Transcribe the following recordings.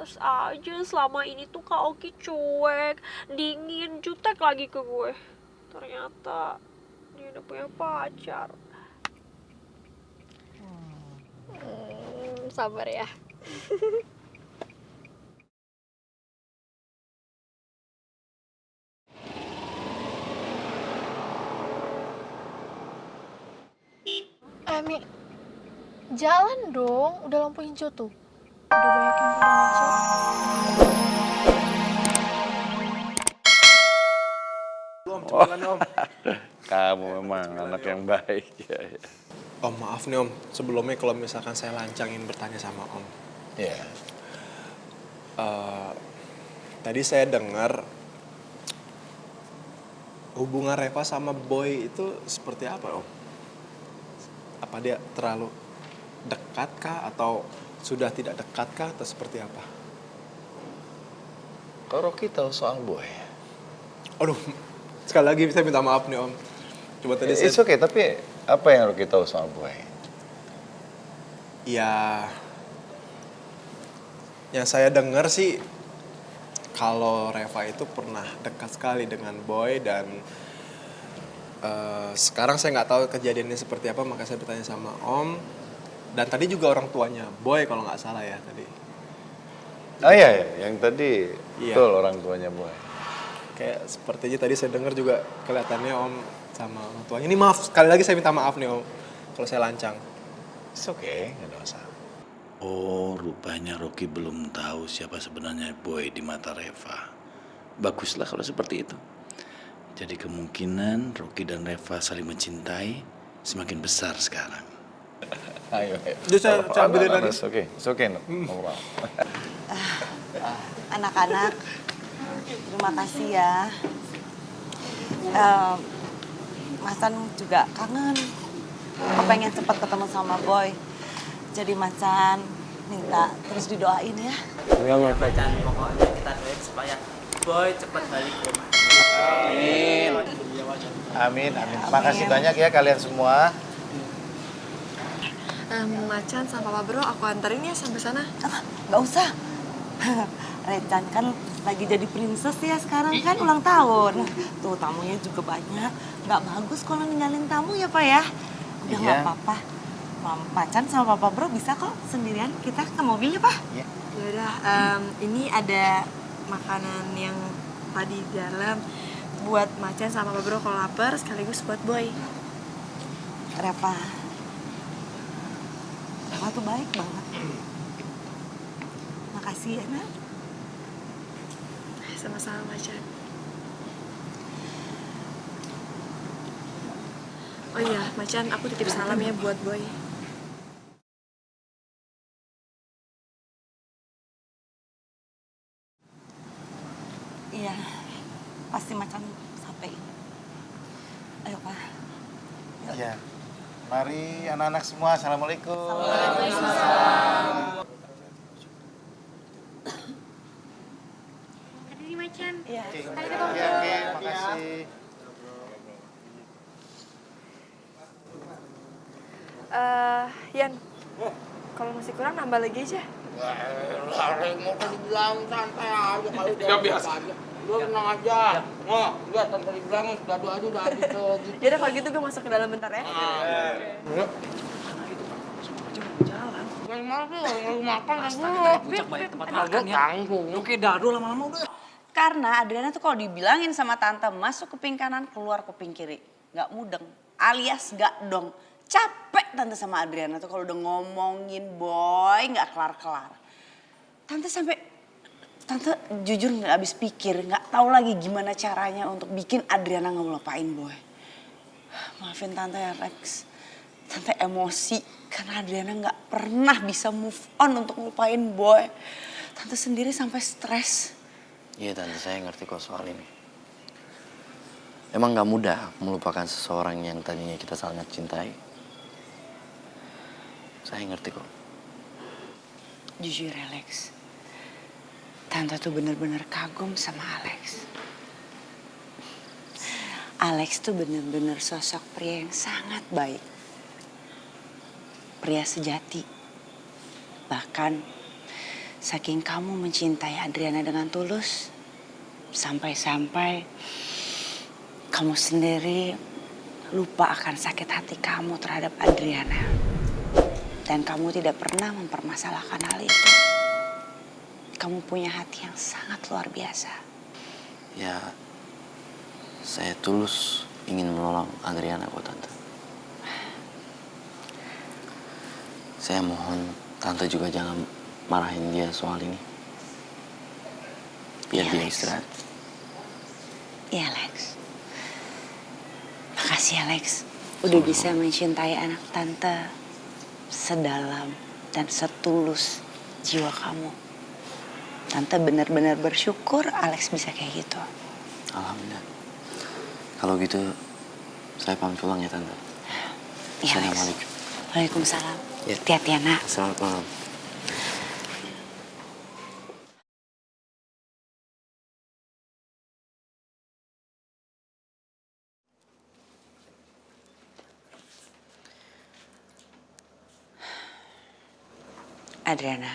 Pantes aja selama ini tuh Kak Oki cuek, dingin, jutek lagi ke gue. Ternyata dia udah punya pacar. Sabar ya. Mi, jalan dong. Udah lampu hijau tuh. Udah banyak yang pada ngechat. Om, cemilan Om. Kamu memang anak yang baik. Ya, ya. Om, maaf nih Om. Sebelumnya kalau misalkan saya lancangin bertanya sama Om. Ya. Tadi saya dengar hubungan Reva sama Boy itu seperti apa Om? Apa dia terlalu dekat kah atau sudah tidak dekat kah atau seperti apa? Kok Rocky tahu soal boy? Aduh, sekali lagi saya minta maaf nih Om. Coba tadi It's okay, tapi apa yang Rocky tahu soal boy? Ya, yang saya dengar sih kalau Reva itu pernah dekat sekali dengan Boy dan sekarang saya nggak tahu kejadiannya seperti apa, maka saya bertanya sama Om. Dan tadi juga orang tuanya Boy kalau nggak salah ya tadi. Oh iya, yang tadi Iya. betul orang tuanya boy. Kayak seperti aja tadi saya dengar juga kelihatannya Om sama orang tuanya. Ini maaf, sekali lagi saya minta maaf nih Om kalau saya lancang. It's okay, nggak ada masalah. Oh, rupanya Rocky belum tahu siapa sebenarnya boy di mata Reva. Baguslah kalau seperti itu. Jadi kemungkinan Rocky dan Reva saling mencintai semakin besar sekarang. Ayo, ayo. Jadi saya ambilin lagi. It's okay, no problem. Anak-anak, terima kasih ya. Macan juga kangen. Kepengen cepat ketemu sama Boy. Jadi Macan minta terus didoain ya. Ya Macan, pokoknya kita doain supaya Boy cepat balik ke rumah. Amin, amin. Makasih banyak ya kalian semua. Macan sama Papa Bro aku anterin ya sampai sana. Gak usah. Recan kan lagi jadi princess ya sekarang kan ulang tahun. Tuh tamunya juga banyak. Gak bagus kalau ninggalin tamu ya Pak ya. Udah Iya. gak apa-apa. Macan sama Papa Bro bisa kok sendirian kita ke mobil ya Pak. Iya. Yaudah, ini ada makanan yang tadi di dalam buat Macan sama Papa Bro kalau lapar sekaligus buat Boy. Reva tuh baik banget. Makasih ya Nak. Sama-sama Macan. Oh iya, Macan aku titip salam ya buat Boy. Iya, pasti Macan sampein. Ayo Pak. Iya. Mari anak-anak semua, assalamualaikum. Ada di Macan. Iya. Oke, makasih. Yan, kalau masih kurang nambah lagi aja. Mau kan dibilang santai aja kali dia biasa aja. Lu tenang aja. Nah, lihat tante dibilang gado aja udah habis tuh. Yaudah kalau gitu gue masuk ke dalam bentar ya. Yang mana sih? Yang makan kan dulu. Puncak banyak tempat makan ya. Tanggung. Lu kayak dado lama-lama udah. Karena Adriana tuh kalau dibilangin sama tante masuk kuping kanan keluar kuping kiri. Nggak mudeng alias nggak dong. Capek tante sama Adriana tuh kalau udah ngomongin Boy nggak kelar-kelar. Tante jujur nggak habis pikir, nggak tahu lagi gimana caranya untuk bikin Adriana nggak ngelupain Boy. Maafin tante ya Rex, tante emosi karena Adriana nggak pernah bisa move on untuk ngelupain Boy. Tante sendiri sampai stres. Iya tante, saya ngerti kok soal ini. Emang gak mudah melupakan seseorang yang tadinya kita sangat cintai. Saya ngerti kok. Jujur Alex, tante tuh bener-bener kagum sama Alex. Alex tuh bener-bener sosok pria yang sangat baik. Pria sejati. Bahkan Saking kamu mencintai Adriana dengan tulus, sampai-sampai kamu sendiri lupa akan sakit hati kamu terhadap Adriana. Dan kamu tidak pernah mempermasalahkan hal itu. Kamu punya hati yang sangat luar biasa. Ya, saya tulus ingin menolong Adriana kok Tante. Saya mohon Tante juga jangan marahin dia soal ini. Biar dia istirahat. Iya, Lex. Makasih ya, Lex. Udah bisa mencintai anak Tante sedalam dan setulus jiwa kamu. Tante benar-benar bersyukur Alex bisa kayak gitu. Alhamdulillah. Kalau gitu, saya pamit pulang ya Tante. Iya, Lex. Assalamualaikum. Waalaikumsalam. Ya. Hati-hati ya, Nak. Selamat malam. Adriana.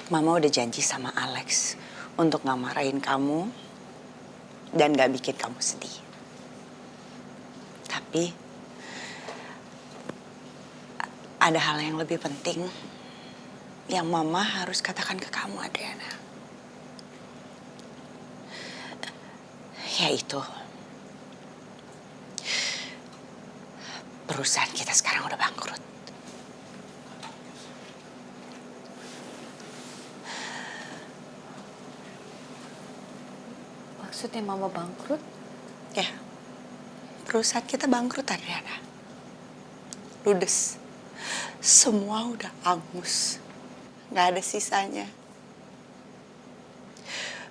Mama udah janji sama Alex untuk gak marahin kamu dan gak bikin kamu sedih. Tapi ada hal yang lebih penting yang Mama harus katakan ke kamu, Adriana. Yaitu perusahaan kita sekarang udah bangkrut. Maksudnya Mama bangkrut? Ya, perusahaan kita bangkrut, Adriana. Ludes. Semua udah angus. Gak ada sisanya.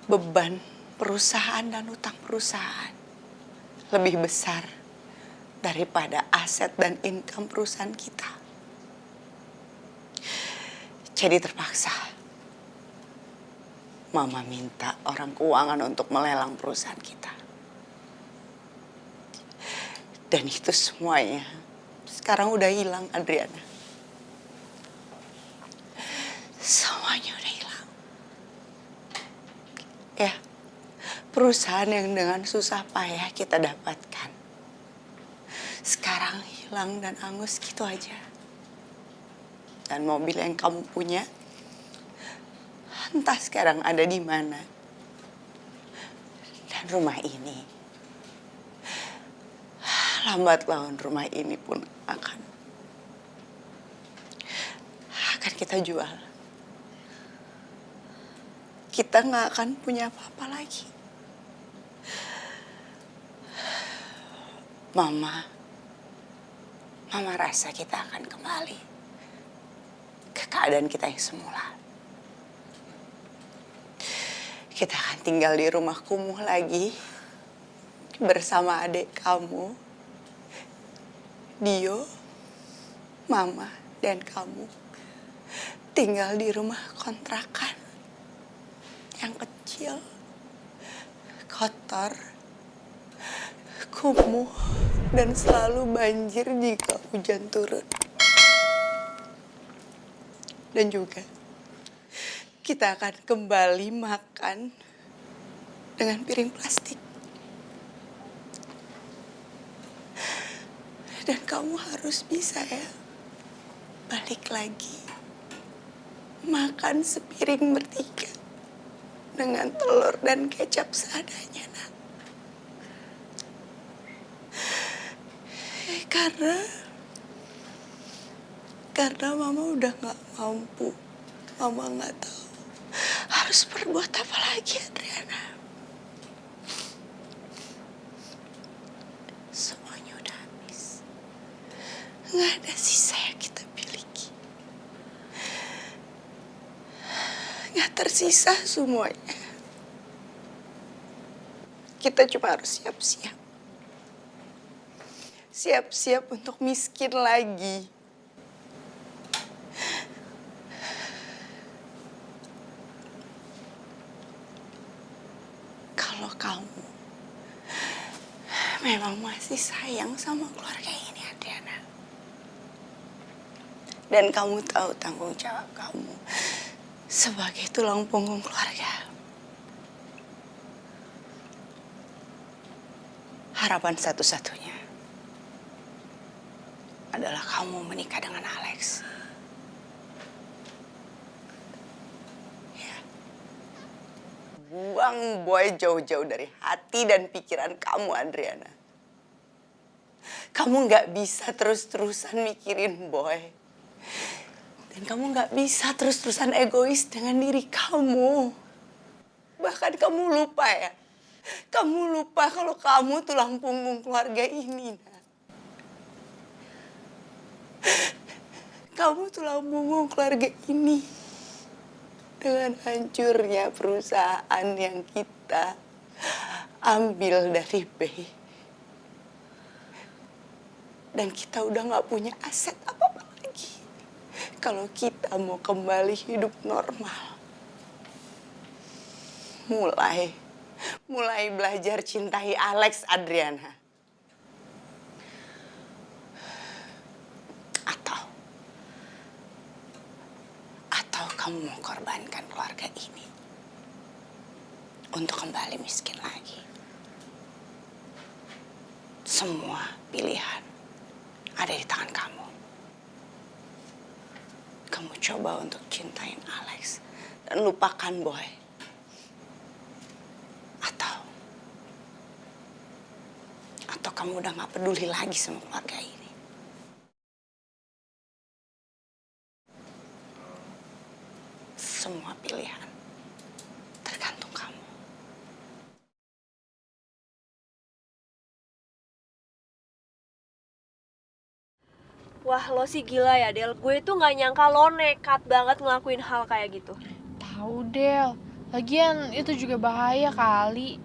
Beban perusahaan dan utang perusahaan lebih besar daripada aset dan income perusahaan kita. Jadi terpaksa Mama minta orang keuangan untuk melelang perusahaan kita. Dan itu semuanya sekarang udah hilang, Adriana. Semuanya udah hilang. Ya, perusahaan yang dengan susah payah kita dapatkan sekarang hilang dan angus gitu aja. Dan mobil yang kamu punya entah sekarang ada di mana. Dan rumah ini, lambat laun rumah ini pun akan kita jual. Kita nggak akan punya apa-apa lagi. Mama rasa kita akan kembali ke keadaan kita yang semula. Kita akan tinggal di rumah kumuh lagi bersama adik kamu, Dio, Mama, dan kamu. Tinggal di rumah kontrakan yang kecil, kotor, kumuh, dan selalu banjir jika hujan turun. Dan juga kita akan kembali makan dengan piring plastik. Dan kamu harus bisa ya balik lagi makan sepiring bertiga dengan telur dan kecap seadanya, Nak. Karena Mama udah gak mampu. Mama gak tahu harus berbuat apa lagi, Adriana. Semuanya udah habis. Gak ada sisa yang kita miliki. Gak tersisa semuanya. Kita cuma harus siap-siap. Siap-siap untuk miskin lagi. Kalau kamu memang masih sayang sama keluarga ini, Adriana. Dan kamu tahu tanggung jawab kamu sebagai tulang punggung keluarga. Harapan satu-satunya adalah kamu menikah dengan Alex. Ya. Buang Boy jauh-jauh dari hati dan pikiran kamu, Adriana. Kamu nggak bisa terus-terusan mikirin Boy. Dan kamu nggak bisa terus-terusan egois dengan diri kamu. Bahkan kamu lupa ya. Kamu lupa kalau kamu tulang punggung keluarga ini, Nak. Kamu tulang punggung keluarga ini. Dengan hancurnya perusahaan yang kita ambil dari Bey. Dan kita udah gak punya aset apa-apa lagi. Kalau kita mau kembali hidup normal. Mulai belajar cintai Alex, Adriana. Atau kamu mau korbankan keluarga ini untuk kembali miskin lagi. Semua pilihan ada di tangan kamu. Kamu coba untuk cintain Alex dan lupakan Boy. Atau kamu udah gak peduli lagi sama keluarga ini. Semua pilihan tergantung kamu. Wah, lo sih gila ya, Del. Gue tuh gak nyangka lo nekat banget ngelakuin hal kayak gitu. Tahu, Del. Lagian itu juga bahaya kali.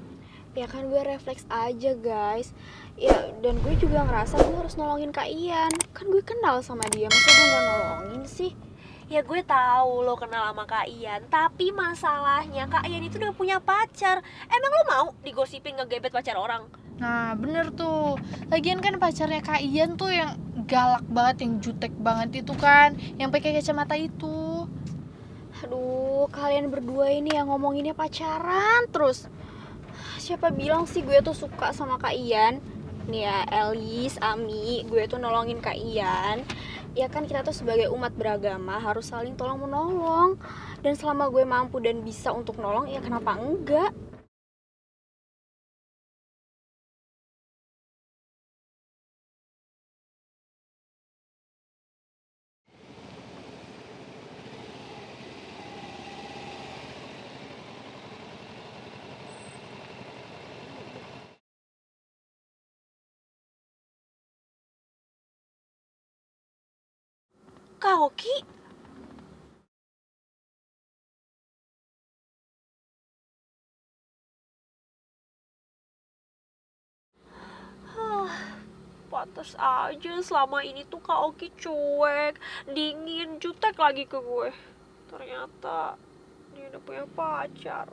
Ya kan gue refleks aja, guys. Ya, dan gue juga ngerasa gue harus nolongin Kak Ian. Kan gue kenal sama dia, masa gue gak nolongin sih? Ya gue tahu lo kenal sama Kak Ian, tapi masalahnya Kak Ian itu udah punya pacar. Emang lo mau digosipin ngegebet pacar orang? Nah, bener tuh. Lagian kan pacarnya Kak Ian tuh yang galak banget, yang jutek banget itu kan, yang pakai kacamata itu. Aduh, kalian berdua ini yang ngomonginnya pacaran terus. Siapa bilang sih gue tuh suka sama Kak Ian? Nih ya, Elis, Ami, gue tuh nolongin Kak Ian. Ya kan kita tuh sebagai umat beragama harus saling tolong-menolong. Dan selama gue mampu dan bisa untuk nolong, ya kenapa enggak? Kak Oki? Pantes aja selama ini tuh Kak Oki cuek, dingin, jutek lagi ke gue. Ternyata dia udah punya pacar.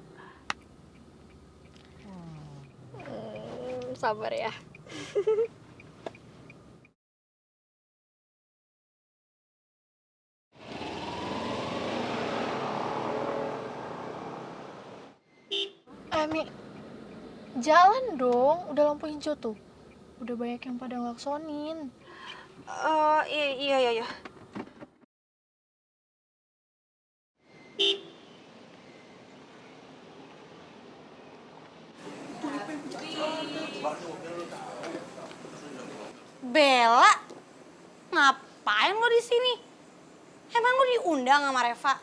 Sabar ya. Mi, jalan dong, udah lampu hijau tuh. Udah banyak yang pada ngelaksonin. Iya. Bella, ngapain lo di sini? Emang lo diundang sama Reva?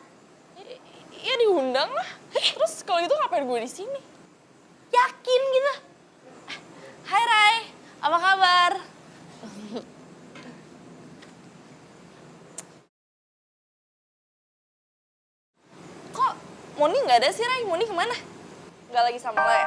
Ya diundang lah. Terus kalau gitu ngapain gue di sini? Yakin gitu? Hai Rai, apa kabar? Kok Moni nggak ada sih, Rai? Moni kemana? Nggak lagi sama lo ya?